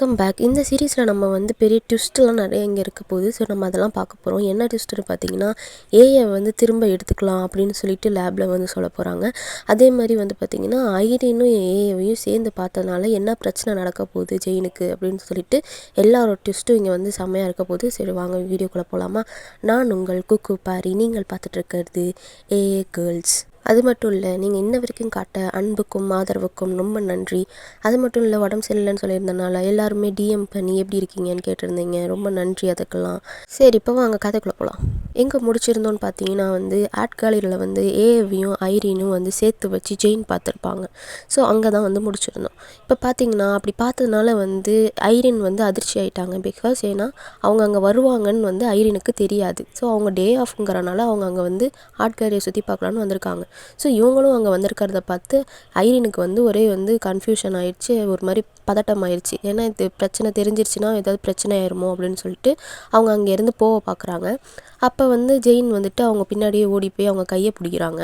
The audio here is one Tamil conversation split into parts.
Welcome back. இந்த சீரீஸில் நம்ம வந்து பெரிய ட்விஸ்ட்லாம் நிறைய இங்கே இருக்க போகுது. ஸோ நம்ம அதெல்லாம் பார்க்க போகிறோம். என்ன ட்விஸ்ட்டுன்னு பார்த்தீங்கன்னா, ஏஐ வந்து திரும்ப எடுத்துக்கலாம் அப்படின்னு சொல்லிட்டு லேபில் வந்து சொல்ல போகிறாங்க. அதே மாதிரி வந்து பார்த்திங்கன்னா, ஐரினும் ஏஐவையும் சேர்ந்து பார்த்ததுனால என்ன பிரச்சனை நடக்க போகுது ஜெயினுக்கு அப்படின்னு சொல்லிட்டு எல்லாரோட ட்விஸ்ட்டும் இங்கே வந்து செம்மையாக இருக்க போகுது. சரி வாங்க வீடியோக்குள்ளே போகலாமா? நான் உங்கள் குக்கு பாரி. நீங்கள் பார்த்துட்ருக்கிறது ஏஏ கேர்ள்ஸ். அது மட்டும் இல்லை, நீங்கள் இன்ன வரைக்கும் காட்ட அன்புக்கும் ஆதரவுக்கும் ரொம்ப நன்றி. அது மட்டும் இல்லை, உடம்பு சரியில்லைன்னு சொல்லியிருந்தனால எல்லாருமே டிஎம் பண்ணி எப்படி இருக்கீங்கன்னு கேட்டிருந்தீங்க. ரொம்ப நன்றி அதுக்கெல்லாம். சரி, இப்போ வாங்க கதைக்குள்ளே போகலாம். எங்கே முடிச்சிருந்தோன்னு பார்த்தீங்கன்னா வந்து ஆட்காலியில் வந்து ஏஐவையும் ஐரினும் வந்து சேர்த்து வச்சு ஜெயின் பார்த்துருப்பாங்க. ஸோ அங்கே தான் வந்து முடிச்சிருந்தோம். இப்போ பார்த்தீங்கன்னா அப்படி பார்த்ததுனால வந்து ஐரின் வந்து அதிர்ச்சி ஆகிட்டாங்க. பிகாஸ் ஏன்னா அவங்க அங்கே வருவாங்கன்னு வந்து ஐரினுக்கு தெரியாது. ஸோ அவங்க டே ஆஃப்ங்கிறனால அவங்க அங்கே வந்து ஆட்காலியை சுற்றி பார்க்கலான்னு வந்திருக்காங்க. ஸோ இவங்களும் அங்கே வந்திருக்கிறத பார்த்து ஐரினுக்கு வந்து ஒரே வந்து கன்ஃபியூஷன் ஆயிடுச்சு. ஒரு மாதிரி பதட்டம் ஆயிடுச்சு. ஏன்னா இது பிரச்சனை தெரிஞ்சிருச்சுன்னா ஏதாவது பிரச்சனை ஆயிருமோ அப்படின்னு சொல்லிட்டு அவங்க அங்கேருந்து போக பார்க்குறாங்க. அப்போ வந்து ஜெயின் வந்துட்டு அவங்க பின்னாடியே ஓடி போய் அவங்க கையை பிடிக்கிறாங்க.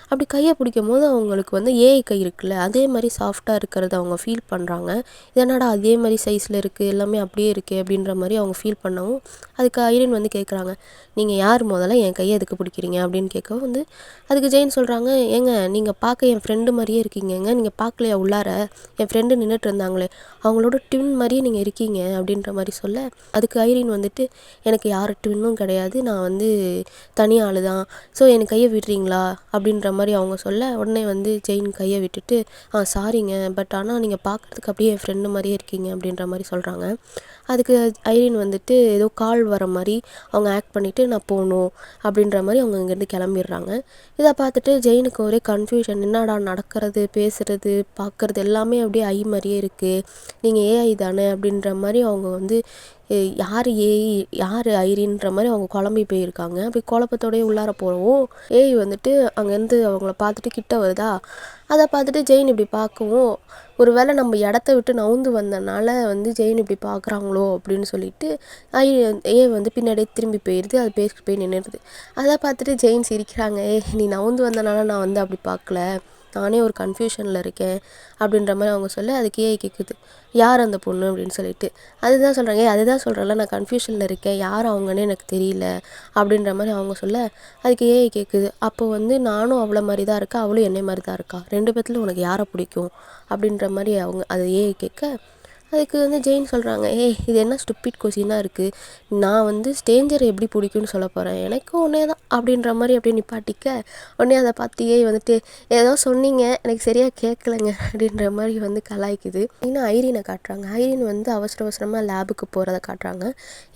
அப்படி கையை பிடிக்கும் போது அவங்களுக்கு வந்து ஏஐ கை இருக்குல்ல, அதே மாதிரி சாஃப்டாக இருக்கிறத அவங்க ஃபீல் பண்ணுறாங்க. இதனடா அதே மாதிரி சைஸில் இருக்குது, எல்லாமே அப்படியே இருக்குது அப்படின்ற மாதிரி அவங்க ஃபீல் பண்ணவும் அதுக்கு ஐரின் வந்து கேட்குறாங்க, நீங்கள் யார் முதல்ல என் கையை எதுக்கு பிடிக்கிறீங்க அப்படின்னு கேட்கவும் வந்து அதுக்கு ஜெயின் சொல்கிறாங்க, ஏங்க நீங்கள் பார்க்க என் ஃப்ரெண்டு மாதிரியே இருக்கீங்கங்க, நீங்கள் பார்க்கலையா உள்ளார என் ஃப்ரெண்டு நின்றுட்டு இருந்தாங்களே அவங்களோட ட்வின் மாதிரியே நீங்கள் இருக்கீங்க அப்படின்ற மாதிரி சொல்ல அதுக்கு ஐரின் வந்துட்டு, எனக்கு யார் ட்வின்னும் கிடையாது, நான் வந்து தனி ஆள் தான், ஸோ எனக்கு கையை விடுறீங்களா அப்படின்ற மாதிரி அவங்க சொல்ல உடனே வந்து ஜெயின் கையை விட்டுட்டு, சாரிங்க, பட் ஆனால் நீங்கள் பார்க்குறதுக்கு அப்படியே என் ஃப்ரெண்டு மாதிரியே இருக்கீங்க அப்படின்ற மாதிரி சொல்கிறாங்க. அதுக்கு ஐரின் வந்துட்டு ஏதோ கால் வர மாதிரி அவங்க ஆக்ட் பண்ணிவிட்டு நான் போகணும் அப்படின்ற மாதிரி அவங்க இங்கேருந்து கிளம்பிடுறாங்க. இதை பார்த்துட்டு ஜெயினுக்கு ஒரே கன்ஃபியூஷன். என்னடா நடக்கிறது, பேசுகிறது, பார்க்குறது எல்லாமே அப்படியே ஐ மாதிரியே இருக்குது, நீங்கள் ஏஐ தானே அப்படின்ற மாதிரி அவங்க வந்து யார் ஏஐ யார் ஐரின்ற மாதிரி அவங்க குழம்பி போயிருக்காங்க. அப்படி குழப்பத்தோடய உள்ளார போகவும் ஏஐ வந்துட்டு அங்கேருந்து அவங்கள பார்த்துட்டு கிட்ட வருதா. அதை பார்த்துட்டு ஜெயின் இப்படி பார்க்கவும் ஒரு வேளை நம்ம இடத்த விட்டு நவுந்து வந்தனால வந்து ஜெயின் இப்படி பார்க்குறாங்களோ அப்படின்னு சொல்லிட்டு ஏ வந்து பின்னாடியே திரும்பி போயிடுது. அது பேசிட்டு போய் நின்றுடுது. அதை பார்த்துட்டு ஜெயின் சிரிக்கிறாங்க, நீ நவுந்து வந்தனால நான் வந்து அப்படி பார்க்கல, நானே ஒரு கன்ஃபியூஷனில் இருக்கேன் அப்படின்ற மாதிரி அவங்க சொல்ல அதுக்கு ஏஐ கேட்குது, யார் அந்த பொண்ணு அப்படின்னு சொல்லிட்டு. அதுதான் சொல்கிறாங்க, அதுதான் சொல்கிறேன்ல நான் கன்ஃபியூஷனில் இருக்கேன், யார் அவங்கன்னு எனக்கு தெரியல அப்படின்ற மாதிரி அவங்க சொல்ல அதுக்கு ஏஐ கேட்குது, அப்போ வந்து நானும் அவ்வளோ மாதிரி தான் இருக்கா, அவளும் என்னை மாதிரி தான் இருக்கா, ரெண்டு பேத்துல உனக்கு யாரை பிடிக்கும் அப்படின்ற மாதிரி அவங்க அது ஏஐ கேட்க அதுக்கு வந்து ஜெயின் சொல்கிறாங்க, இது என்ன ஸ்டூப்பிட் கொஸ்டினாக இருக்குது, நான் வந்து ஸ்டேஞ்சரை எப்படி பிடிக்கும்னு சொல்ல போகிறேன், எனக்கும் ஒன்றே தான் அப்படின்ற மாதிரி அப்படியே நிப்பாட்டிக்க உடனே அதை பார்த்து வந்துட்டு ஏதோ சொன்னீங்க எனக்கு சரியாக கேட்கலங்க அப்படின்ற மாதிரி வந்து கலாய்க்குது. இன்னும் ஐரினை காட்டுறாங்க. ஐரின் வந்து அவசர அவசரமாக லேபுக்கு போகிறத காட்டுறாங்க.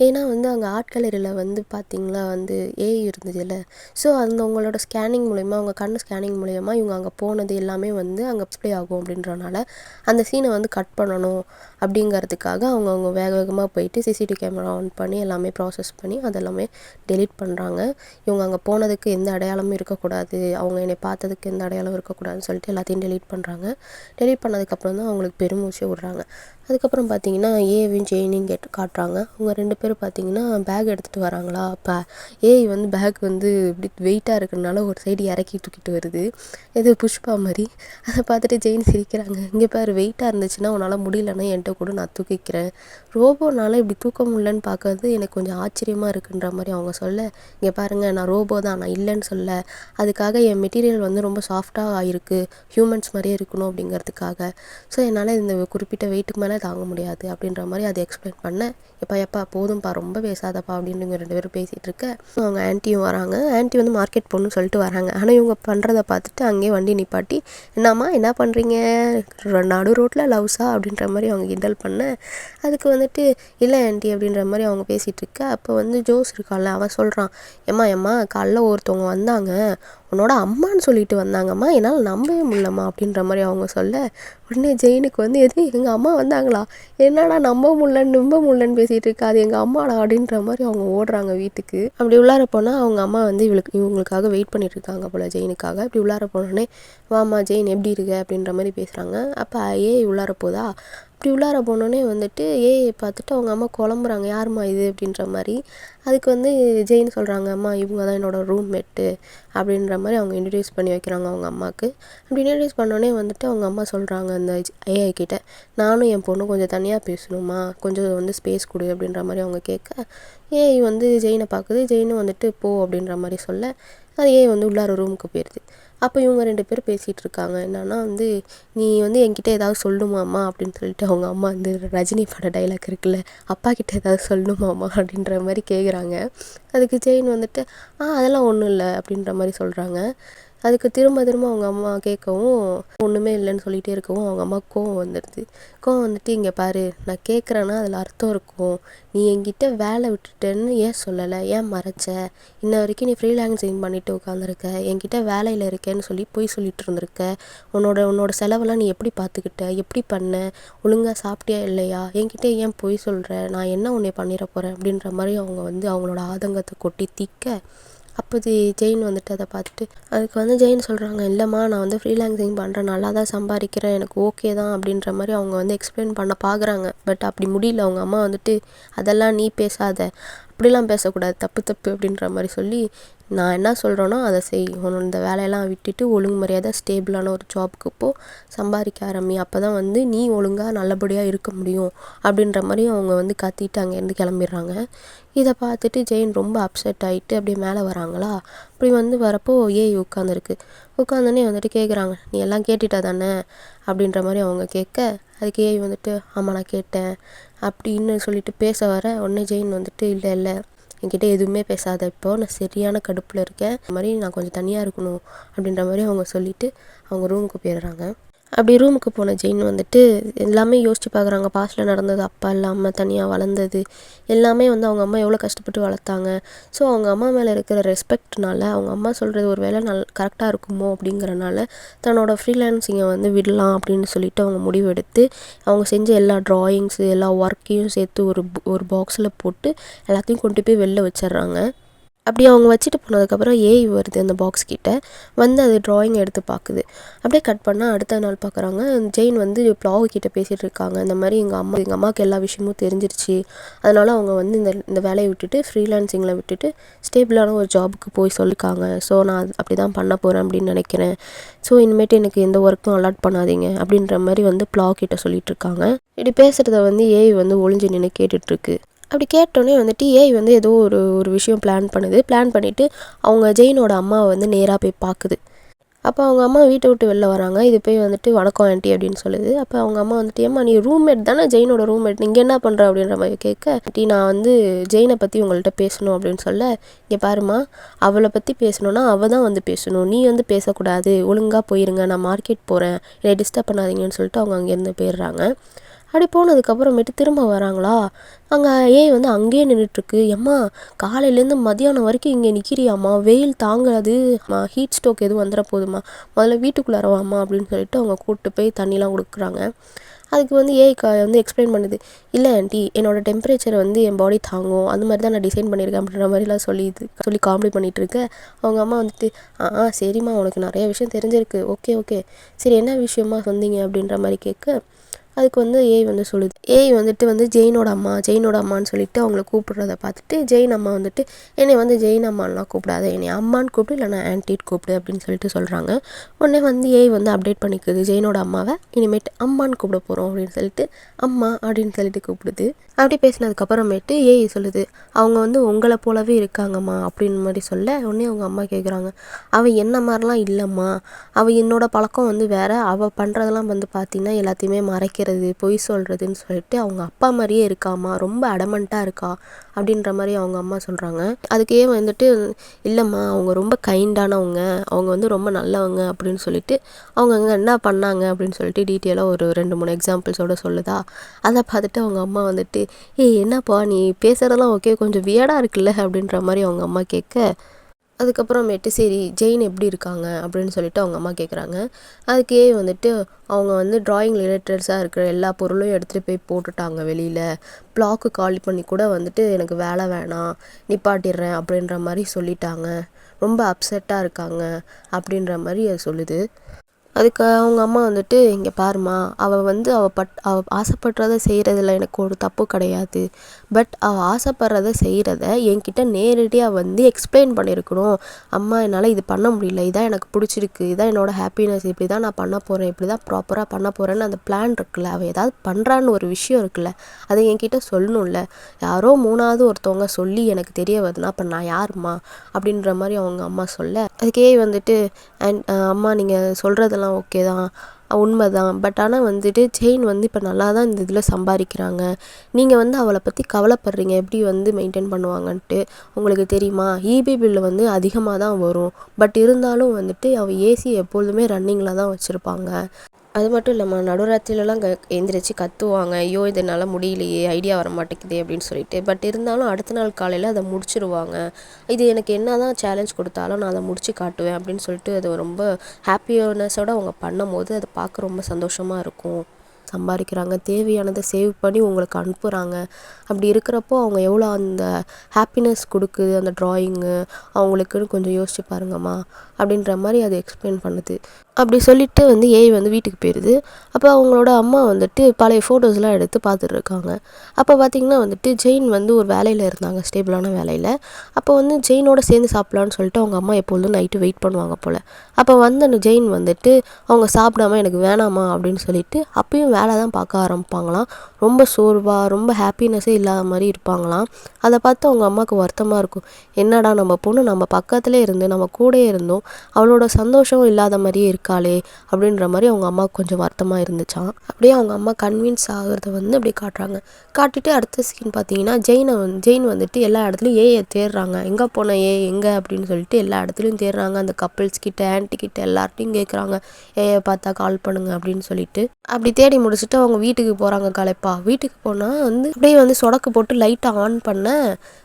ஏன்னா வந்து அங்கே ஆட்கலரியில் வந்து பார்த்திங்களா வந்து ஏஐ இருந்தது இல்லை. ஸோ அந்த அவங்களோட ஸ்கேனிங் மூலயமா அவங்க கண் ஸ்கேனிங் மூலயமா இவங்க அங்கே போனது எல்லாமே வந்து அங்கே டிஸ்ப்ளே ஆகும். அப்படின்றனால அந்த சீனை வந்து கட் பண்ணணும் அப்படிங்கிறதுக்காக அவங்க வேக வேகமாக போயிட்டு சிசிடிவி கேமரா ஆன் பண்ணி எல்லாமே ப்ராசஸ் பண்ணி அதெல்லாமே டெலீட் பண்ணுறாங்க. இவங்க அங்கே போனதுக்கு எந்த அடையாளமும் இருக்கக்கூடாது, அவங்க என்னை பார்த்ததுக்கு எந்த அடையாளம் இருக்கக்கூடாதுன்னு சொல்லிட்டு எல்லாத்தையும் டெலீட் பண்ணுறாங்க. டெலீட் பண்ணதுக்கப்புறம் தான் அவங்களுக்கு பெருமூச்சு விட்றாங்க. அதுக்கப்புறம் பார்த்தீங்கன்னா ஏவின் ஜெயினிங் காட்டுறாங்க. அவங்க ரெண்டு பேரும் பார்த்தீங்கன்னா பேக் எடுத்துகிட்டு வராங்களா. அப்போ ஏஐ வந்து பேக் வந்து இப்படி வெயிட்டாக இருக்கிறதுனால ஒரு சைடு இறக்கி தூக்கிட்டு வருது, இது புஷ்பா மாதிரி. அதை பார்த்துட்டு ஜெயின் சிரிக்கிறாங்க, இங்கே பேர் வெயிட்டாக இருந்துச்சுன்னா உன்னால் முடியலன்னா என்கிட்ட கூட நான் தூக்கிக்கிறேன், ரோபோனால இப்படி தூக்க முடியலன்னு பார்க்கறது எனக்கு கொஞ்சம் ஆச்சரியமாக இருக்குன்ற மாதிரி அவங்க சொல்ல, இங்கே பாருங்கள் நான் ரோபோ தான், நான் இல்லைன்னு சொல்ல, அதுக்காக என் மெட்டீரியல் வந்து ரொம்ப சாஃப்டாக ஆகிருக்கு, ஹியூமன்ஸ் மாதிரியே இருக்கணும் அப்படிங்கிறதுக்காக. ஸோ என்னால் இந்த குறிப்பிட்ட வெயிட்டுக்கு மேலே தாங்க முடியாது அப்படின்ற மாதிரி அதை எக்ஸ்பிளைன் பண்ணேன். எப்பா போதும்ப்பா ரொம்ப பேசாதப்பா அப்படின்னு இவங்க ரெண்டு பேரும் பேசிகிட்டு இருக்க அவங்க ஆன்ட்டியும் வராங்க. ஆன்ட்டி வந்து மார்க்கெட் போகணுன்னு சொல்லிட்டு வராங்க. ஆனால் இவங்க பண்ணுறதை பார்த்துட்டு அங்கேயே வண்டி நிப்பாட்டி, என்னம்மா என்ன பண்ணுறீங்க, நடு ரோட்டில் லவ்ஸா அப்படின்ற மாதிரி அவங்க கிண்டல் பண்ண அதுக்கு வந்துட்டு இல்லை ஆன்ட்டி அப்படின்ற மாதிரி அவங்க பேசிகிட்டு இருக்க. அப்போ வந்து ஜோஸ் இருக்கான்ல, அவன் சொல்கிறான், எம்மா காலைல ஒருத்தவங்க வந்தாங்க, உன்னோட அம்மான்னு சொல்லிட்டு வந்தாங்கம்மா, என்னால் நம்பவே முடியலம்மா அப்படின்ற மாதிரி அவங்க சொல்ல உடனே ஜெயினுக்கு வந்து எங்கள் அம்மா வந்தாங்களா, என்னடா நம்ப முடியலன்னு பேசிகிட்டு இருக்கா, அது எங்கள் அம்மாடா அப்படின்ற மாதிரி அவங்க ஓடுறாங்க வீட்டுக்கு. அப்படி உள்ளார போனால் அவங்க அம்மா வந்து இவங்களுக்காக வெயிட் பண்ணிட்டு இருக்காங்க போல் ஜெயினுக்காக. அப்படி உள்ளார போனோடனே, வாம்மா ஜெயின் எப்படி இருக்க அப்படின்ற மாதிரி பேசுகிறாங்க. அப்போ உள்ளார போதா அப்படி உள்ளார போனோடனே வந்துட்டு ஏஐ பார்த்துட்டு அவங்க அம்மா குழம்புறாங்க, யாரும்மா இது அப்படின்ற மாதிரி. அதுக்கு வந்து ஜெயின் சொல்கிறாங்க, அம்மா இவங்க தான் என்னோடய ரூம்மேட்டு அப்படின்ற மாதிரி அவங்க இன்ட்ரடியூஸ் பண்ணி வைக்கிறாங்க அவங்க அம்மாவுக்கு. அப்படி இன்ட்ரடியூஸ் பண்ணோடனே வந்துட்டு அவங்க அம்மா சொல்கிறாங்க அந்த ஏஐ கிட்ட, நானும் என் பொண்ணு கொஞ்சம் தனியாக பேசணுமா, கொஞ்சம் வந்து ஸ்பேஸ் கொடு அப்படின்ற மாதிரி அவங்க கேட்க, ஏஐ வந்து ஜெயினை பார்க்குது. ஜெயினும் வந்துட்டு போ அப்படின்ற மாதிரி சொல்ல, அது ஏஐ வந்து உள்ளார ரூமுக்கு போயிடுது. அப்போ இவங்க 2 பேரும் பேசிகிட்டு இருக்காங்க. என்னன்னா வந்து, நீ வந்து என்கிட்ட ஏதாவது சொல்லணுமாம்மா அப்படின்னு சொல்லிட்டு அவங்க அம்மா வந்து ரஜினி பட டைலாக் இருக்குல்ல, அப்பா கிட்ட ஏதாவது சொல்லணுமாம்மா அப்படின்ற மாதிரி கேட்குறாங்க. அதுக்கு ஜெயின் வந்துட்டு அதெல்லாம் ஒன்றும் இல்லை அப்படின்ற மாதிரி சொல்கிறாங்க. அதுக்கு திரும்ப திரும்ப அவங்க அம்மா கேட்கவும் ஒன்றுமே இல்லைன்னு சொல்லிகிட்டே இருக்கவும் அவங்க அம்மா கோவம் வந்துடுது. கோவம் வந்துட்டு, இங்கே பாரு, நான் கேட்குறேன்னா அதில் அர்த்தம் இருக்கும். நீ என்கிட்ட வேலை விட்டுட்டேன்னு ஏன் சொல்லலை, ஏன் மறைச்ச, இன்ன வரைக்கும் நீ ஃப்ரீலான்சிங் பண்ணிட்டு உட்காந்துருக்க, என்கிட்ட வேலையில் இருக்கேன்னு சொல்லி போய் சொல்லிட்டு இருந்திருக்க, உன்னோட செலவெல்லாம் நீ எப்படி பார்த்துக்கிட்ட, எப்படி பண்ண, ஒழுங்காக சாப்பிட்டியா இல்லையா, என்கிட்ட ஏன் போய் சொல்கிற, நான் என்ன உன்னை பண்ணிட போகிறேன் அப்படின்ற மாதிரி அவங்க வந்து அவங்களோட ஆதங்கத்தை கொட்டி தீக்க, அப்போது ஜெயின் வந்துட்டு அதை பார்த்துட்டு, அதுக்கு வந்து ஜெயின் சொல்கிறாங்க, இல்லைம்மா நான் வந்து ஃப்ரீலான்சிங் பண்ணுறேன், நல்லா தான் சம்பாதிக்கிறேன், எனக்கு ஓகே தான் அப்படின்ற மாதிரி அவங்க வந்து எக்ஸ்பிளைன் பண்ண பார்க்குறாங்க. பட் அப்படி முடியல. அவங்க அம்மா வந்துட்டு, அதெல்லாம் நீ பேசாத, அப்படிலாம் பேசக்கூடாது, தப்பு தப்பு அப்படின்ற மாதிரி சொல்லி, நான் என்ன சொல்கிறேனோ அதை செய், உன்னோட இந்த வேலையெல்லாம் விட்டுட்டு ஒழுங்கு மரியாதை ஸ்டேபிளான ஒரு ஜாப்க்கு போ, சம்பாதிக்க ஆரம்பி, அப்போ தான் வந்து நீ ஒழுங்காக நல்லபடியாக இருக்க முடியும் அப்படின்ற மாதிரி அவங்க வந்து கத்திட்டு அங்கேருந்து கிளம்பிடுறாங்க. இதை பார்த்துட்டு ஜெயின் ரொம்ப அப்செட் ஆகிட்டு அப்படியே மேலே வராங்களா. அப்படி வந்து வரப்போ ஏஐ உட்காந்துருக்கு. உட்காந்தோடனே வந்துட்டு கேட்குறாங்க, நீ எல்லாம் கேட்டுட்டா தானே அப்படின்ற மாதிரி அவங்க கேட்க, அதுக்கு ஏஐ வந்துட்டு, ஆமாம் நான் கேட்டேன் அப்படின்னு சொல்லிட்டு பேச வர உடனே ஜெயின் வந்துட்டு, இல்லை இல்லை என்கிட்ட எதுவுமே பேசாத, இப்போ நான் சரியான கடுப்பில் இருக்கேன், இந்த மாதிரி நான் கொஞ்சம் தனியாக இருக்கணும் அப்படின்ற மாதிரி அவங்க சொல்லிவிட்டு அவங்க ரூமுக்கு போயிடுறாங்க. அப்படி ரூமுக்கு போன ஜெயின் வந்துட்டு எல்லாமே யோசிச்சு பார்க்குறாங்க. பாஸ்ட்டில் நடந்தது, அப்பா இல்லாமல் தனியாக வளர்ந்தது எல்லாமே வந்து அவங்க அம்மா எவ்வளோ கஷ்டப்பட்டு வளர்த்தாங்க. ஸோ அவங்க அம்மா மேலே இருக்கிற ரெஸ்பெக்ட்னால அவங்க அம்மா சொல்கிறது ஒரு வேளை கரெக்டாக இருக்குமோ அப்படிங்கிறனால தன்னோட ஃப்ரீலான்சிங்கை வந்து விடலாம் அப்படின்னு சொல்லிட்டு அவங்க முடிவெடுத்து அவங்க செஞ்ச எல்லா ட்ராயிங்ஸு எல்லா ஒர்க்கையும் சேர்த்து ஒரு பாக்ஸில் போட்டு எல்லாத்தையும் கொண்டு போய் வெளில வச்சிடுறாங்க. அப்படி அவங்க வச்சுட்டு போனதுக்கப்புறம் ஏஐ வருது அந்த பாக்ஸ் கிட்ட வந்து அது ட்ராயிங் எடுத்து பார்க்குது. அப்படியே கட் பண்ணால் அடுத்த நாள் பார்க்குறாங்க, ஜெயின் வந்து ப்ளாகு கிட்ட பேசிகிட்டு இருக்காங்க. இந்த மாதிரி எங்கள் அம்மாவுக்கு எல்லா விஷயமும் தெரிஞ்சிருச்சு, அதனால் அவங்க வந்து இந்த வேலையை விட்டுட்டு ஃப்ரீலான்சிங்கில் விட்டுட்டு ஸ்டேபிளான ஒரு ஜாபுக்கு போய் சொல்லியிருக்காங்க. ஸோ நான் அப்படி தான் பண்ண போகிறேன் அப்படின்னு நினைக்கிறேன். ஸோ இனிமேட்டு எனக்கு எந்த ஒர்க்கும் அலாட் பண்ணாதீங்க அப்படின்ற மாதிரி வந்து ப்ளாக் கிட்ட சொல்லிட்டு இருக்காங்க. இப்படி பேசுகிறத வந்து ஏஐ வந்து ஒளிஞ்சு நின்று கேட்டுட்ருக்கு. அப்படி கேட்டோன்னே வந்துட்டு ஏஐ வந்து ஏதோ ஒரு விஷயம் பிளான் பண்ணிவிட்டு அவங்க ஜெயினோட அம்மாவை வந்து நேராக போய் பார்க்குது. அப்போ அவங்க அம்மா வீட்டை விட்டு வெளில வராங்க. இது போய் வந்துட்டு, வணக்கம் ஆண்டி அப்படின்னு சொல்லுது. அப்போ அவங்க அம்மா வந்துட்டு, ஏம்மா நீ ரூம்மேட் தானே, ஜெயினோட ரூம்மேட், நீங்கள் என்ன பண்ணுற அப்படின்ற மாதிரி கேட்க, ஆண்டி நான் வந்து ஜெயினை பற்றி உங்கள்கிட்ட பேசணும் அப்படின்னு சொல்ல, இங்கே பாருமா, அவளை பற்றி பேசணுன்னா அவள் தான் வந்து பேசணும், நீ வந்து பேசக்கூடாது, ஒழுங்காக போயிருங்க, நான் மார்க்கெட் போகிறேன், என்னை டிஸ்டர்ப் பண்ணாதீங்கன்னு சொல்லிட்டு அவங்க அங்கேருந்து போயிடுறாங்க. அப்படி போனதுக்கப்புறமேட்டு திரும்ப வராங்களா, அங்கே ஏஐ வந்து அங்கேயே நின்றுட்டுருக்கு. எம்மா காலையிலேருந்து மதியானம் வரைக்கும் இங்கே நிற்கிறியாம்மா, வெயில் தாங்காது, ஹீட் ஸ்ட்ரோக் எதுவும் வந்துட போதுமா, முதல்ல வீட்டுக்குள்ளார வாம்மா அப்படின்னு சொல்லிட்டு அவங்க கூப்பிட்டு போய் தண்ணிலாம் கொடுக்குறாங்க. அதுக்கு வந்து ஏஐ வந்து எக்ஸ்பிளைன் பண்ணுது, இல்லை ஆண்டி என்னோடய டெம்பரேச்சர் வந்து என் பாடி தாங்கும், அது மாதிரி தான் நான் டிசைன் பண்ணியிருக்கேன் அப்படின்ற மாதிரிலாம் சொல்லி காமெடி பண்ணிகிட்டு இருக்க. அவங்க அம்மா வந்துட்டு, சரிம்மா உனக்கு நிறைய விஷயம் தெரிஞ்சிருக்கு, ஓகே ஓகே சரி என்ன விஷயமா சொன்னீங்க அப்படின்ற மாதிரி கேட்க, அதுக்கு வந்து ஏஐ வந்து சொல்லுது. ஏஐ வந்துட்டு ஜெயினோட அம்மான்னு சொல்லிட்டு அவங்கள கூப்பிடுறத பார்த்துட்டு ஜெயின் அம்மா வந்துட்டு, என்னை வந்து ஜெயின் அம்மான்லாம் கூப்பிடாத, என்னை அம்மான்னு கூப்பிடு இல்லைனா ஆன்ட்டின்னு கூப்பிடு அப்படின்னு சொல்லிட்டு சொல்கிறாங்க. உடனே வந்து ஏஐ வந்து அப்டேட் பண்ணிக்குது ஜெயினோட அம்மாவை, இனிமேட்டு அம்மான்னு கூப்பிட போகிறோம் அப்படின்னு சொல்லிட்டு அம்மா அப்படின்னு சொல்லிட்டு கூப்பிடுது. அப்படி பேசினதுக்கப்புறமேட்டு ஏஐ சொல்லுது, அவங்க வந்து உங்களை போலவே இருக்காங்கம்மா அப்படின்னு மாதிரி சொல்ல, உடனே அவங்க அம்மா கேட்குறாங்க, அவள் என்ன மாதிரிலாம் இல்லைம்மா, அவள் என்னோட பழக்கம் வந்து வேறு, அவள் பண்ணுறதெல்லாம் வந்து பார்த்திங்கன்னா எல்லாத்தையுமே மறைக்கிறது, பொய் சொல்கிறதுன்னு சொல்லிட்டு அவங்க அப்பா மாதிரியே இருக்காம்மா, ரொம்ப அடமெண்ட்டாக இருக்கா அப்படின்ற மாதிரி அவங்க அம்மா சொல்கிறாங்க. அதுக்கே வந்துட்டு, இல்லைம்மா அவங்க ரொம்ப கைண்டானவங்க, அவங்க வந்து ரொம்ப நல்லவங்க அப்படின்னு சொல்லிட்டு அவங்க அங்கே என்ன பண்ணாங்க அப்படின்னு சொல்லிட்டு டீட்டெயிலாக ஒரு 2-3 எக்ஸாம்பிள்ஸோடு சொல்லுதா. அதை பார்த்துட்டு அவங்க அம்மா வந்துட்டு, என்னப்பா நீ பேசுகிறதெல்லாம் ஓகே, கொஞ்சம் வியர்டாக இருக்குல்ல அப்படின்ற மாதிரி அவங்க அம்மா கேட்க, அதுக்கப்புறமேட்டு சரி ஜெயின் எப்படி இருக்காங்க அப்படின்னு சொல்லிட்டு அவங்க அம்மா கேட்குறாங்க. அதுக்கே வந்துட்டு அவங்க வந்து ட்ராயிங் ரிலேட்டட்ஸாக இருக்கிற எல்லா பொருளும் எடுத்துகிட்டு போய் போட்டுட்டாங்க வெளியில், ப்ளாக்கு காலி பண்ணி கூட வந்துட்டு எனக்கு வேலை வேணாம் நிப்பாட்டிடுறேன் அப்படின்ற மாதிரி சொல்லிட்டாங்க, ரொம்ப அப்செட்டாக இருக்காங்க அப்படின்ற மாதிரி அது சொல்லுது. அதுக்கு அவங்க அம்மா வந்துட்டு, "இங்கே பாரும்மா, அவ ஆசைப்படுறத செய்கிறதுல எனக்கு ஒரு தப்பு கிடையாது. பட் அவள் ஆசைப்படுறத செய்கிறத என்கிட்ட நேரடியாக வந்து எக்ஸ்பிளைன் பண்ணியிருக்கணும். அம்மா என்னால் இது பண்ண முடியல, இதான் எனக்கு பிடிச்சிருக்கு, இதான் என்னோடய ஹாப்பினஸ், இப்படி தான் நான் பண்ண போகிறேன், இப்படி தான் ப்ராப்பராக பண்ண போகிறேன்னு அந்த பிளான் இருக்குல்ல, அவள் ஏதாவது பண்ணுறான்னு ஒரு விஷயம் இருக்குல்ல, அதை என்கிட்ட சொல்லணும்ல. யாரோ 3வது ஒருத்தவங்க சொல்லி எனக்கு தெரிய வருதுன்னா அப்போ நான் யாரும்மா?" அப்படின்ற மாதிரி அவங்க அம்மா சொல்ல, அதுக்கே வந்துட்டு அம்மா நீங்கள் சொல்கிறதெல்லாம் ஓகே தான், உண்மை தான். பட் ஆனால் வந்துட்டு செயின் வந்து இப்போ நல்லா தான் இந்த இதில் சம்பாதிக்கிறாங்க. நீங்கள் வந்து அவளை பற்றி கவலைப்படுறீங்க, எப்படி வந்து மெயின்டைன் பண்ணுவாங்கன்ட்டு. உங்களுக்கு தெரியுமா, இபி பில்லு வந்து அதிகமாக தான் வரும். பட் இருந்தாலும் வந்துட்டு அவள் ஏசி எப்பொழுதுமே ரன்னிங்கில் தான் வச்சுருப்பாங்க. அது மட்டும் இல்லாமல் நடுராத்திரிலலாம் எந்திரிச்சு கத்துவாங்க, ஐயோ இது என்னால் முடியலையே, ஐடியா வர மாட்டேங்குதே அப்படின்னு சொல்லிட்டு. பட் இருந்தாலும் அடுத்த நாள் காலையில் அதை முடிச்சிருவாங்க. இது எனக்கு என்ன தான் சேலஞ்ச் கொடுத்தாலும் நான் அதை முடிச்சு காட்டுவேன் அப்படின்னு சொல்லிட்டு அது ரொம்ப ஹாப்பினஸோடு அவங்க பண்ணும்போது அதை பார்க்க ரொம்ப சந்தோஷமாக இருக்கும். சம்பாதிக்கிறாங்க, தேவையானதை சேவ் பண்ணி உங்களுக்கு அனுப்புகிறாங்க. அப்படி இருக்கிறப்போ அவங்க எவ்வளோ அந்த ஹாப்பினஸ் கொடுக்குது அந்த ட்ராயிங்கு அவங்களுக்குன்னு கொஞ்சம் யோசிச்சு பாருங்கம்மா அப்படின்ற மாதிரி அது எக்ஸ்பிளைன் பண்ணுது. அப்படி சொல்லிவிட்டு வந்து ஏஐ வந்து வீட்டுக்கு போயிடுது. அப்போ அவங்களோட அம்மா வந்துட்டு பழைய ஃபோட்டோஸ்லாம் எடுத்து பார்த்துட்ருக்காங்க. அப்போ பார்த்திங்கன்னா வந்துட்டு ஜெயின் வந்து ஒரு வேலையில் இருந்தாங்க, ஸ்டேபிளான வேலையில். அப்போ வந்து ஜெயினோட சேர்ந்து சாப்பிட்லான்னு சொல்லிட்டு அவங்க அம்மா எப்பொழுதும் நைட்டு வெயிட் பண்ணுவாங்க போல். அப்போ வந்து அந்த ஜெயின் வந்துட்டு அவங்க சாப்பிடாம எனக்கு வேணாமா அப்படின்னு சொல்லிட்டு அப்பயும் வேலை தான் பார்க்க ஆரம்பிப்பாங்களாம். ரொம்ப சோர்வாக ரொம்ப ஹாப்பினஸ்ஸே இல்லாத மாதிரி இருப்பாங்களாம். அதை பார்த்து அவங்க அம்மாவுக்கு வருத்தமாக இருக்கும். என்னடா நம்ம பொண்ணு நம்ம பக்கத்துலேயே இருந்து நம்ம கூடயே இருந்தோம், அவளோட சந்தோஷம் இல்லாத மாதிரியே இருக்காளே அப்படின்ற மாதிரி அவங்க அம்மாவுக்கு கொஞ்சம் வருத்தமாக இருந்துச்சான். அப்படியே அவங்க அம்மா கன்வின்ஸ் ஆகிறத வந்து அப்படி காட்டுறாங்க. காட்டிட்டு அடுத்த சீன் பார்த்தீங்கன்னா ஜெயின் வந்துட்டு எல்லா இடத்துலையும் ஏஐ தேடுறாங்க. எங்கே போன எங்கே அப்படின்னு சொல்லிட்டு எல்லா இடத்துலையும் தேடுறாங்க. அந்த கப்பிள்ஸ் கிட்ட ஆன்ட்டி கிட்ட எல்லார்ட்டையும் கேட்குறாங்க, ஏஐ பார்த்தா கால் பண்ணுங்க அப்படின்னு சொல்லிட்டு. அப்படி தேடி முடிச்சுட்டு அவங்க வீட்டுக்கு போகிறாங்க களைப்பா. வீட்டுக்கு போனால் வந்து அப்படியே வந்து சொடக்கு போட்டு லைட்டை ஆன் பண்ண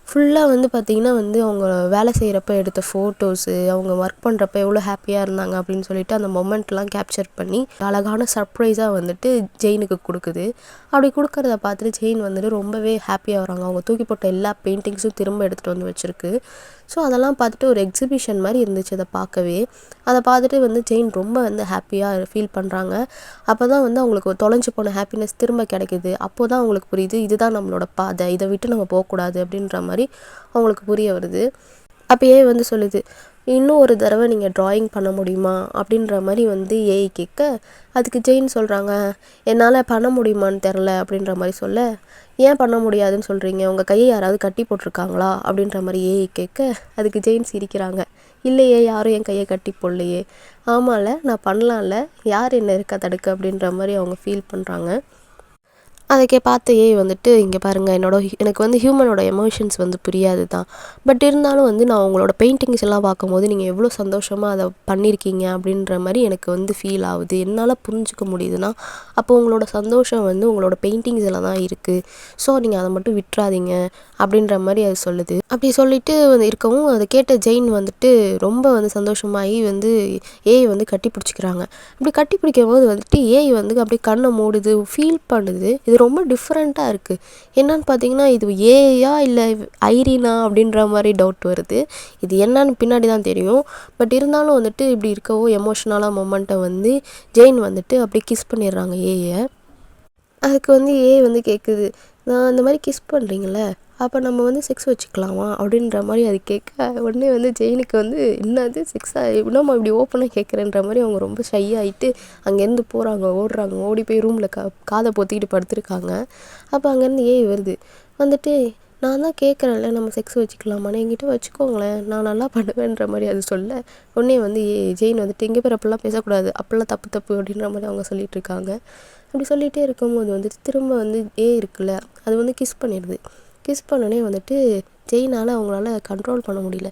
ஃபுல்லாக வந்து பார்த்திங்கன்னா வந்து அவங்க வேலை செய்கிறப்ப எடுத்த ஃபோட்டோஸு, அவங்க ஒர்க் பண்ணுறப்ப எவ்வளோ ஹாப்பியாக இருந்தாங்க அப்படின்னு சொல்லிட்டு அந்த மொமெண்ட்லாம் கேப்சர் பண்ணி அழகான சர்ப்ரைஸாக வந்துட்டு ஜெயினுக்கு கொடுக்குது. அப்படி கொடுக்குறத பார்த்துட்டு ஜெயின் வந்துட்டு ரொம்பவே ஹாப்பியாக வராங்க. அவங்க தூக்கி போட்ட எல்லா பெயிண்டிங்ஸும் திரும்ப எடுத்துகிட்டு வந்து வச்சுருக்கு. ஸோ அதெல்லாம் பார்த்துட்டு ஒரு எக்ஸிபிஷன் மாதிரி இருந்துச்சு அதை பார்க்கவே. அதை பார்த்துட்டு வந்து ஜெயின் ரொம்ப வந்து ஹாப்பியாக ஃபீல் பண்ணுறாங்க. அப்போ தான் வந்து அவங்களுக்கு தொலைஞ்சு போன ஹாப்பினஸ் திரும்ப கிடைக்குது. அப்போ தான் அவங்களுக்கு புரியுது, இதுதான் நம்மளோட பாதை, இதை விட்டு நம்ம போகக்கூடாது அப்படின்ற மாதிரி அவங்களுக்கு புரிய வருது. அப்பயே வந்து சொல்லுது, இன்னும் ஒரு தடவை நீங்கள் ட்ராயிங் பண்ண முடியுமா அப்படின்ற மாதிரி வந்து ஏஐ கேட்க, அதுக்கு ஜெயின் சொல்கிறாங்க, என்னால் பண்ண முடியுமான்னு தெரில அப்படின்ற மாதிரி சொல்ல, ஏன் பண்ண முடியாதுன்னு சொல்கிறீங்க, உங்கள் கையை யாராவது கட்டி போட்டிருக்காங்களா அப்படின்ற மாதிரி ஏஐ கேட்க, அதுக்கு ஜெயின் சிரிக்கிறாங்க, இல்லையே யாரும் என் கையை கட்டி போடலையே, ஆமாம்ல நான் பண்ணலாம்ல, யார் என்ன இருக்கா தடுக்க அப்படின்ற மாதிரி அவங்க ஃபீல் பண்ணுறாங்க. அதுக்கே பார்த்து ஏஐ வந்துட்டு, இங்கே பாருங்கள் எனக்கு வந்து ஹியூமனோட எமோஷன்ஸ் வந்து புரியாது தான். பட் இருந்தாலும் வந்து நான் உங்களோட பெயிண்டிங்ஸ் எல்லாம் பார்க்கும்போது நீங்கள் எவ்வளோ சந்தோஷமாக அதை பண்ணியிருக்கீங்க அப்படின்ற மாதிரி எனக்கு வந்து ஃபீல் ஆகுது. என்னால் புரிஞ்சுக்க முடியுதுன்னா அப்போ உங்களோட சந்தோஷம் வந்து உங்களோட பெயிண்டிங்ஸில் தான் இருக்குது. ஸோ நீங்கள் அதை மட்டும் விட்டுறாதீங்க அப்படின்ற மாதிரி அது சொல்லுது. அப்படி சொல்லிட்டு வந்து இருக்கவும் அதை கேட்ட ஜெயின் வந்துட்டு ரொம்ப வந்து சந்தோஷமாகி வந்து ஏஐ வந்து கட்டி பிடிச்சிக்கிறாங்க. அப்படி கட்டி பிடிக்கும் போது வந்துட்டு ஏஐ வந்து அப்படியே கண்ணை மூடுது, ஃபீல் பண்ணுது. இது ரொம்ப டிஃப்ரெண்ட்டாக இருக்குது. என்னன்னு பார்த்தீங்கன்னா இது ஏஐயா இல்லை ஐரீனா அப்படின்ற மாதிரி டவுட் வருது. இது என்னன்னு பின்னாடி தான் தெரியும். பட் இருந்தாலும் வந்துட்டு இப்படி இருக்கவும் எமோஷ்னலாக மொமெண்ட்டை வந்து ஜெயின் வந்துட்டு அப்படியே கிஸ் பண்ணிடுறாங்க ஏஐயை. அதுக்கு வந்து ஏஐ வந்து கேட்குது, நான் இந்த மாதிரி கிஸ் பண்ணுறீங்கள, அப்போ நம்ம வந்து செக்ஸ் வச்சுக்கலாமா அப்படின்ற மாதிரி அது கேட்க, உடனே வந்து ஜெயினுக்கு வந்து என்னது செக்ஸாக இன்னும் இப்படி ஓப்பனாக கேட்குறேன்ற மாதிரி அவங்க ரொம்ப ஷை ஆகிட்டு அங்கேருந்து போகிறாங்க, ஓடி போய் ரூமில் காதை பொத்திக்கிட்டு படுத்துருக்காங்க. அப்போ அங்கேருந்து ஏஐ வருது, வந்துட்டு நான் தான் கேட்குறேன்ல நம்ம செக்ஸ் வச்சுக்கலாமான்னு, என்கிட்ட வச்சுக்கோங்களேன் நான் நல்லா பண்ணுவேன்ற மாதிரி அது சொல்ல, உடனே வந்து ஜெயின் வந்துட்டு இங்கே பேர் அப்படிலாம் பேசக்கூடாது, அப்படிலாம் தப்பு அப்படின்ற மாதிரி அவங்க சொல்லிகிட்டு இருக்காங்க. அப்படி சொல்லிகிட்டே இருக்கும்போது வந்துட்டு திரும்ப வந்து இருக்குல்ல அது வந்து கிஸ் பண்ணிடுது. கிஸ் பண்ணோடனே வந்துட்டு ஜெயினால் அவங்களால கண்ட்ரோல் பண்ண முடியல.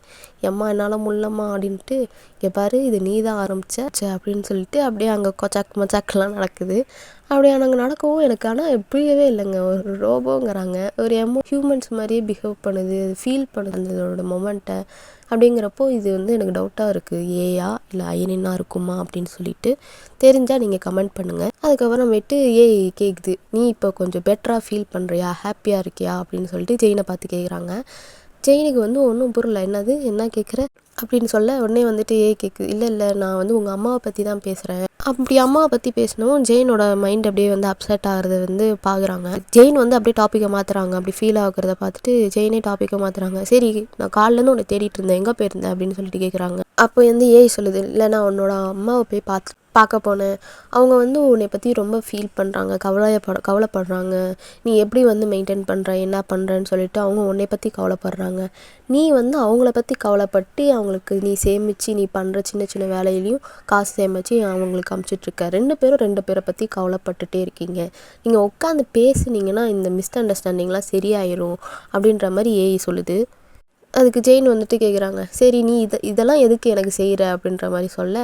எம்மா என்னால் முள்ளம்மா அப்படின்ட்டு, இங்கே பாரு இது நீ தான் ஆரம்பிச்ச அப்படின்னு சொல்லிட்டு அப்படியே அங்கே கொச்சாக் மச்சாக்கெலாம் நடக்குது. அப்படியே அங்கே நடக்கவும் எனக்கு ஆனால் புரியவே இல்லைங்க. ஒரு ரோபோங்கிறாங்க, ஒரு ஹியூமன்ஸ் மாதிரியே பிஹேவ் பண்ணுது, ஃபீல் பண்ணுது அதோட மொமெண்ட்டை. அப்படிங்கிறப்போ இது வந்து எனக்கு டவுட்டாக இருக்குது, ஏயா இல்லை ஐரினா இருக்குமா அப்படின்னு சொல்லிட்டு. தெரிஞ்சால் நீங்கள் கமெண்ட் பண்ணுங்கள். அதுக்கப்புறமேட்டு ஏஐ கேட்குது, நீ இப்போ கொஞ்சம் பெட்டராக ஃபீல் பண்ணுறியா, ஹாப்பியாக இருக்கியா அப்படின்னு சொல்லிட்டு ஜெயினை பார்த்து கேட்குறாங்க. ஜெயினுக்கு வந்து ஒன்றும் புரியல, என்ன கேட்குற அப்படின்னு சொல்ல, உடனே வந்துட்டு ஏஐ கேட்குது, இல்லை நான் வந்து உங்கள் அம்மாவை பற்றி தான் பேசுகிறேன், அப்படி அம்மாவை பற்றி பேசினவும் ஜெயினோட மைண்ட் அப்படியே வந்து அப்செட் ஆகிறத வந்து பார்க்குறாங்க. ஜெயின் வந்து அப்படியே டாப்பிக்கை மாற்றுறாங்க. அப்படி ஃபீல் ஆகுறத பார்த்துட்டு ஜெயினே டாப்பிக்கை மாற்றுறாங்க. சரி, நான் காலிலேருந்து உன்னை தேடிட்டு இருந்தேன், எங்கே போயிருந்தேன் அப்படின்னு சொல்லிட்டு கேட்குறாங்க. அப்போ வந்து ஏய் சொல்லுது, இல்லை நான் உன்னோட அம்மாவை போய் பார்க்க போனேன். அவங்க வந்து உன்னை பற்றி ரொம்ப ஃபீல் பண்ணுறாங்க, கவலைப்படுறாங்க. நீ எப்படி வந்து மெயின்டைன் பண்ணுற, என்ன பண்ணுறன்னு சொல்லிட்டு அவங்க உன்னை பற்றி கவலைப்படுறாங்க. நீ வந்து அவங்கள பற்றி கவலைப்பட்டு அவங்களுக்கு நீ சேமித்து நீ பண்ணுற சின்ன சின்ன வேலையிலையும் காசு சேமித்து அவங்களுக்கு அமுச்சிட்ருக்க. 2 பேரை பற்றி கவலைப்பட்டுட்டே இருக்கீங்க. நீங்கள் உட்காந்து பேசுனீங்கன்னா இந்த மிஸ் அண்டர்ஸ்டாண்டிங்லாம் சரியாயிரும் அப்படின்ற மாதிரி ஏய் சொல்லுது. அதுக்கு ஜெயின் வந்துட்டு கேட்குறாங்க, சரி நீ இதெல்லாம் எதுக்கு எனக்கு செய்கிற அப்படின்ற மாதிரி சொல்ல,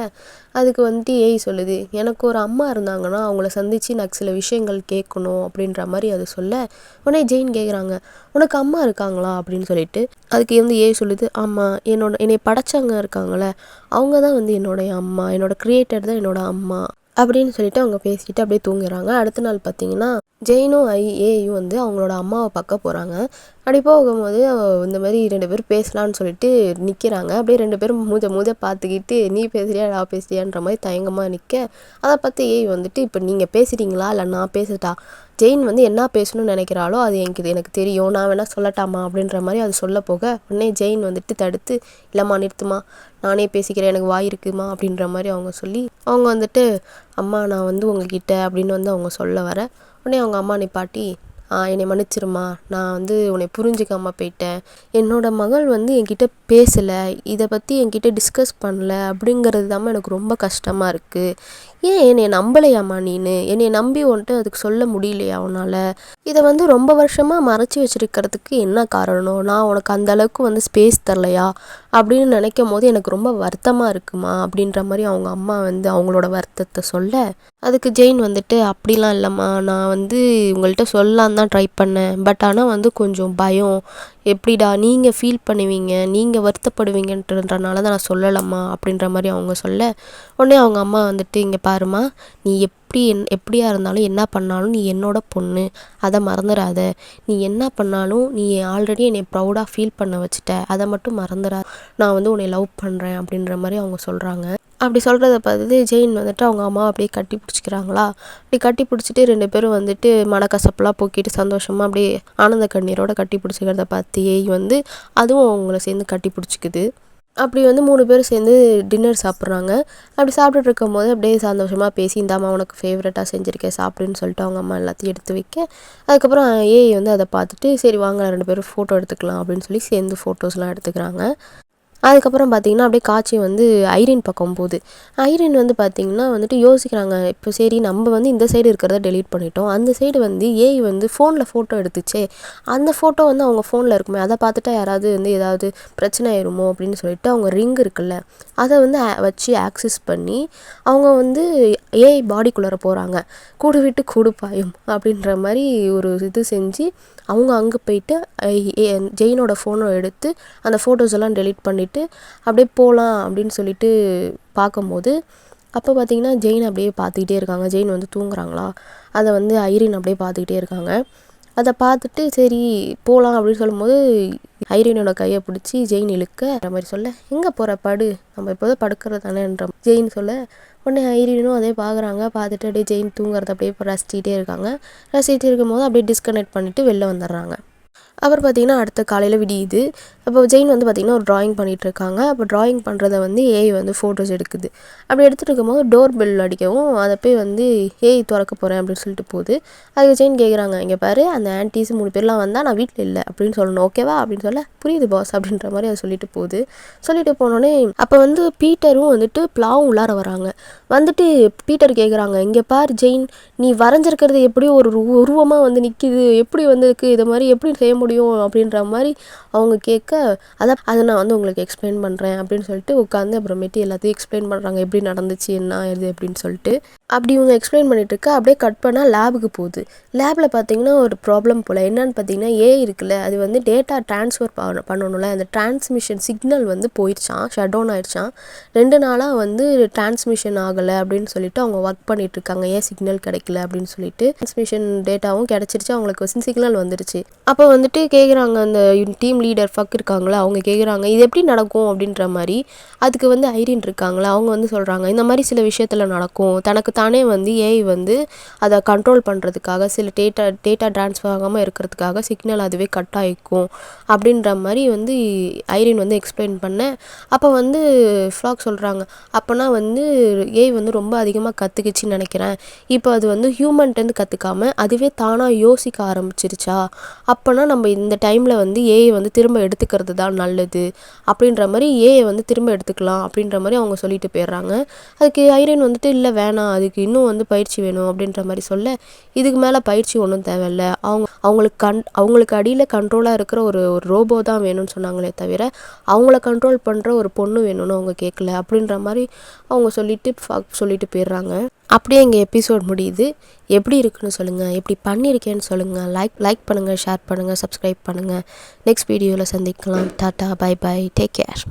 அதுக்கு வந்துட்டு ஏய் சொல்லுது, எனக்கு ஒரு அம்மா இருந்தாங்கன்னா அவங்கள சந்தித்து எனக்கு சில விஷயங்கள் கேட்கணும் அப்படின்ற மாதிரி அது சொல்ல, உடனே ஜெயின் கேட்குறாங்க, உனக்கு அம்மா இருக்காங்களா அப்படின்னு சொல்லிட்டு. அதுக்கு வந்து ஏய் சொல்லுது, ஆமாம், என்னை படைச்சவங்க இருக்காங்களே அவங்க தான் வந்து என்னோடைய அம்மா, என்னோட கிரியேட்டர் தான் என்னோட அம்மா அப்படின்னு சொல்லிட்டு அவங்க பேசிக்கிட்டு அப்படியே தூங்குறாங்க. அடுத்த நாள் பார்த்தீங்கன்னா ஜெயினும் ஏயும் வந்து அவங்களோட அம்மாவை பார்க்க போகிறாங்க. அப்படி போகும்போது இந்த மாதிரி 2 பேரும் பேசலான்னு சொல்லிட்டு நிற்கிறாங்க. அப்படியே 2 பேரும் மூத பார்த்துக்கிட்டு நீ பேசுறியா நான் பேசுறியான்ற மாதிரி தயங்கமாக நிற்க, அதை பார்த்து ஏய் வந்துட்டு இப்போ நீங்கள் பேசுகிறீங்களா இல்லை நான் பேசட்டா, ஜெயின் வந்து என்ன பேசணும்னு நினைக்கிறாளோ அது எனக்கு தெரியும், நான் வேணால் சொல்லட்டாமா அப்படின்ற மாதிரி அது சொல்ல போக, உடனே ஜெயின் வந்துட்டு தடுத்து, இல்லைம்மா நிறுத்துமா, நானே பேசிக்கிறேன், எனக்கு வாய் இருக்குமா அப்படின்ற மாதிரி அவங்க சொல்லி, அவங்க வந்துட்டு அம்மா நான் வந்து உங்ககிட்ட அப்படின்னு வந்து அவங்க சொல்ல வர, உடனே அவங்க அம்மா நிப்பாட்டி, என்னை மன்னிச்சிருமா, நான் வந்து உன்னை புரிஞ்சிக்காமல் போயிட்டேன், என்னோடய மகள் வந்து என்கிட்ட பேசலை, இதை பற்றி என்கிட்ட டிஸ்கஸ் பண்ணல அப்படிங்கிறது தான் எனக்கு ரொம்ப கஷ்டமாக இருக்குது. ஏன் என்னை நம்பலையாம்மா நீனு, என்னை நம்பி வந்துட்டு அதுக்கு சொல்ல முடியலையா உன்னால், இதை வந்து ரொம்ப வருஷமாக மறைச்சி வச்சுருக்கிறதுக்கு என்ன காரணம், நான் உனக்கு அந்தளவுக்கு வந்து ஸ்பேஸ் தரலையா அப்படின்னு நினைக்கும் போது எனக்கு ரொம்ப வருத்தமாக இருக்குமா அப்படின்ற மாதிரி அவங்க அம்மா வந்து அவங்களோட வருத்தத்தை சொல்ல, அதுக்கு ஜெயின் வந்துட்டு அப்படிலாம் இல்லைம்மா, நான் வந்து உங்கள்கிட்ட சொல்லலான்னு தான் ட்ரை பண்ணேன், பட் ஆனால் வந்து கொஞ்சம் பயம், எப்படிடா நீங்கள் ஃபீல் பண்ணுவீங்க, நீங்கள் வருத்தப்படுவீங்கன்றனால தான் நான் சொல்லலம்மா அப்படின்ற மாதிரி அவங்க சொல்ல, உடனே அவங்க அம்மா வந்துட்டு இங்கே பாருமா, நீ எப்படியா இருந்தாலும் என்ன பண்ணாலும் நீ என்னோட பொண்ணு, அதை மறந்துடாத, நீ என்ன பண்ணாலும் நீ ஆல்ரெடி என்னை ப்ரௌடாக ஃபீல் பண்ண வச்சுட்ட, அதை மட்டும் மறந்துடாத, நான் வந்து உன்னை லவ் பண்ணுறேன் அப்படின்ற மாதிரி அவங்க சொல்கிறாங்க. அப்படி சொல்கிறத பார்த்துட்டு ஜெயின் வந்துட்டு அவங்க அம்மாவை அப்படியே கட்டி பிடிச்சிக்கிறாங்களா. அப்படி கட்டி பிடிச்சிட்டு 2 பேரும் வந்துட்டு மனக்கசப்பெல்லாம் போக்கிட்டு சந்தோஷமாக அப்படியே ஆனந்த கண்ணீரோட கட்டி பிடிச்சிக்கிறத பார்த்து ஏய் வந்து அதுவும் அவங்கள சேர்ந்து கட்டி பிடிச்சிக்குது. அப்படி வந்து 3 பேரும் சேர்ந்து டின்னர் சாப்பிட்றாங்க. அப்படி சாப்பிட்டுட்டு இருக்கும் போது அப்படியே சந்தோஷமாக பேசி, இந்தாம்மா உனக்கு ஃபேவரட்டாக செஞ்சுருக்கேன் சாப்பிடுன்னு சொல்லிட்டு அவங்க அம்மா எல்லாத்தையும் எடுத்து வைக்க, அதுக்கப்புறம் ஏய் வந்து அதை பார்த்துட்டு சரி வாங்க 2 பேரும் ஃபோட்டோ எடுத்துக்கலாம் அப்படின்னு சொல்லி சேர்ந்து ஃபோட்டோஸ்லாம் எடுத்துக்கிறாங்க. அதுக்கப்புறம் பார்த்திங்கன்னா அப்படியே காட்சி வந்து ஐரின் பக்கம் போகுது. ஐரின் வந்து பார்த்திங்கன்னா வந்துட்டு யோசிக்கிறாங்க, இப்போ சரி நம்ம வந்து இந்த சைடு இருக்கிறத டெலீட் பண்ணிட்டோம், அந்த சைடு வந்து ஏஐ வந்து ஃபோனில் ஃபோட்டோ எடுத்துச்சே, அந்த ஃபோட்டோ வந்து அவங்க ஃபோனில் இருக்குமே, அதை பார்த்துட்டா யாராவது வந்து ஏதாவது பிரச்சனை ஆயிருமோ அப்படின்னு சொல்லிட்டு அவங்க ரிங் இருக்குல்ல அதை வந்து வச்சு ஆக்சஸ் பண்ணி அவங்க வந்து ஏஐ பாடிக்குள்ளார போகிறாங்க. கூடு விட்டு கூடு பாயும் அப்படின்ற மாதிரி ஒரு இது செஞ்சு அவங்க அங்கே போயிட்டு ஜெயினோட ஃபோனை எடுத்து அந்த ஃபோட்டோஸ் எல்லாம் டெலீட் பண்ணிவிட்டு அப்படியே போகலாம் அப்படின்னு சொல்லிட்டு பார்க்கும்போது, அப்போ பார்த்திங்கன்னா ஜெயின் அப்படியே பார்த்துக்கிட்டே இருக்காங்க. ஜெயின் வந்து தூங்குறாங்களா, அதை வந்து ஐரின் அப்படியே பார்த்துக்கிட்டே இருக்காங்க. அதை பார்த்துட்டு சரி போகலாம் அப்படின்னு சொல்லும்போது ஐரினோட கையை பிடிச்சி ஜெயின் இழுக்க மாதிரி சொல்ல, எங்கே போகிற படு, நம்ம இப்போதான் படுக்கிறது தானேன்ற ஜெயின் சொல்ல, உடனே ஐரினும் அதே பார்க்குறாங்க. பார்த்துட்டு அப்படியே ஜெயின் தூங்குறத அப்படியே ரசிச்சிக்கிட்டே இருக்காங்க. ரசிச்சிட்டு இருக்கும்போது அப்படியே டிஸ்கனெக்ட் பண்ணிவிட்டு வெளில வந்துடுறாங்க. அப்புறம் பார்த்திங்கன்னா அடுத்த காலையில் விடியுது. அப்போ ஜெயின் வந்து பார்த்திங்கன்னா ஒரு ட்ராயிங் பண்ணிகிட்ருக்காங்க. அப்போ ட்ராயிங் பண்ணுறத வந்து ஏஐ வந்து ஃபோட்டோஸ் எடுக்குது. அப்படி எடுத்துகிட்டு இருக்கும்போது டோர் பெல் அடிக்கவும் அதை போய் வந்து ஏஐ திறக்க போகிறேன் அப்படின்னு சொல்லிட்டு போகுது. அதுக்கு ஜெயின் கேட்குறாங்க, இங்கே பாரு அந்த ஆன்டிஸ் 3 பேர்லாம் வந்தால் நான் வீட்டில் இல்லை அப்படின்னு சொல்லணும், ஓகேவா அப்படின்னு சொல்ல, புரியுது பாஸ் அப்படின்ற மாதிரி அதை சொல்லிட்டு போகுது. சொல்லிட்டு போனோடனே அப்போ வந்து பீட்டரும் வந்துட்டு பிளாவும் உள்ளார வராங்க. வந்துட்டு பீட்டர் கேட்குறாங்க, இங்கே பார் ஜெயின், நீ வரைஞ்சிருக்கிறது எப்படியோ ஒரு உருவமாக வந்து நிற்கிது, எப்படி வந்துருக்கு, இதை மாதிரி எப்படி செய்ய முடியும் அப்படின்ற மாதிரி அவங்க கேட்க, அதை நான் வந்து உங்களுக்கு எக்ஸ்பிளைன் பண்ணுறேன் அப்படின்னு சொல்லிட்டு உட்காந்து அப்புறமேட்டு எல்லாத்தையும் எக்ஸ்பிளைன் பண்ணுறாங்க, எப்படி நடந்துச்சு என்ன இது அப்படின்னு சொல்லிட்டு. அப்படி இவங்க எக்ஸ்பிளைன் பண்ணிட்டு இருக்க அப்படியே கட் பண்ணால் லேபுக்கு போகுது. லேபில் பார்த்தீங்கன்னா ஒரு ப்ராப்ளம் போல். என்னன்னு பார்த்தீங்கன்னா இருக்குல்ல, அது வந்து டேட்டா ட்ரான்ஸ்ஃபர் பண்ணணும்ல, அந்த டிரான்ஸ்மிஷன் சிக்னல் வந்து போயிடுச்சான், ஷட் டவுன் ஆயிடுச்சான். 2 நாளாக வந்து டிரான்ஸ்மிஷன் ஆகலை அப்படின்னு சொல்லிட்டு அவங்க ஒர்க் பண்ணிகிட்ருக்காங்க. சிக்னல் கிடைக்கல அப்படின்னு சொல்லிட்டு டிரான்ஸ்மிஷன் டேட்டாவும் கிடச்சிருச்சு, அவங்களுக்கு சிக்னல் வந்துருச்சு. அப்போ வந்துட்டு கேட்குறாங்க, அந்த டீம் லீடர் ஃபக் இருக்காங்களா, அவங்க கேட்குறாங்க இது எப்படி நடக்கும் அப்படின்ற மாதிரி. அதுக்கு வந்து ஐரின் இருக்காங்களா, அவங்க வந்து சொல்கிறாங்க இந்த மாதிரி சில விஷயத்தில் நடக்கும், தனக்கு தானே வந்து ஏஐ வந்து அதை கண்ட்ரோல் பண்ணுறதுக்காக, சில டேட்டா ட்ரான்ஸ்ஃபர் ஆகாமல் இருக்கிறதுக்காக சிக்னல் அதுவே கட் ஆகிக்கும் அப்படின்ற மாதிரி வந்து ஐரின் வந்து எக்ஸ்பிளைன் பண்ணேன். அப்போ வந்து ஃப்ளாக் சொல்கிறாங்க, அப்போனா வந்து ஏஐ வந்து ரொம்ப அதிகமாக கற்றுக்குச்சின்னு நினைக்கிறேன். இப்போ அது வந்து ஹியூமன்ட்டேருந்து கற்றுக்காமல் அதுவே தானாக யோசிக்க ஆரம்பிச்சிருச்சா, அப்போனா நம்ம இந்த டைமில் வந்து ஏஐ வந்து திரும்ப எடுத்துக்கிறது தான் நல்லது அப்படின்ற மாதிரி ஏஐ வந்து திரும்ப எடுத்துக்கலாம் அப்படின்ற மாதிரி அவங்க சொல்லிட்டு போயிடுறாங்க. அதுக்கு ஐரின் வந்துட்டு இல்லை வேணாம், அதுக்கு இன்னும் வந்து பயிற்சி வேணும் அப்படின்ற மாதிரி சொல்ல, இதுக்கு மேலே பயிற்சி ஒன்றும் தேவையில்லை, அவங்களுக்கு அடியில் கண்ட்ரோலாக இருக்கிற ஒரு ரோபோ தான் வேணும்னு சொன்னாங்களே தவிர அவங்கள கண்ட்ரோல் பண்ணுற ஒரு பொண்ணு வேணும்னு அவங்க கேட்கல அப்படின்ற மாதிரி அவங்க சொல்லிட்டு போயிடுறாங்க. அப்படியே எங்கள் எபிசோட் முடியுது. எப்படி இருக்குன்னு சொல்லுங்கள், எப்படி பண்ணியிருக்கேன்னு சொல்லுங்கள். லைக் பண்ணுங்கள், ஷேர் பண்ணுங்கள், சப்ஸ்கிரைப் பண்ணுங்கள். நெக்ஸ்ட் வீடியோவில் சந்திக்கலாம். Tata, bye bye, take care.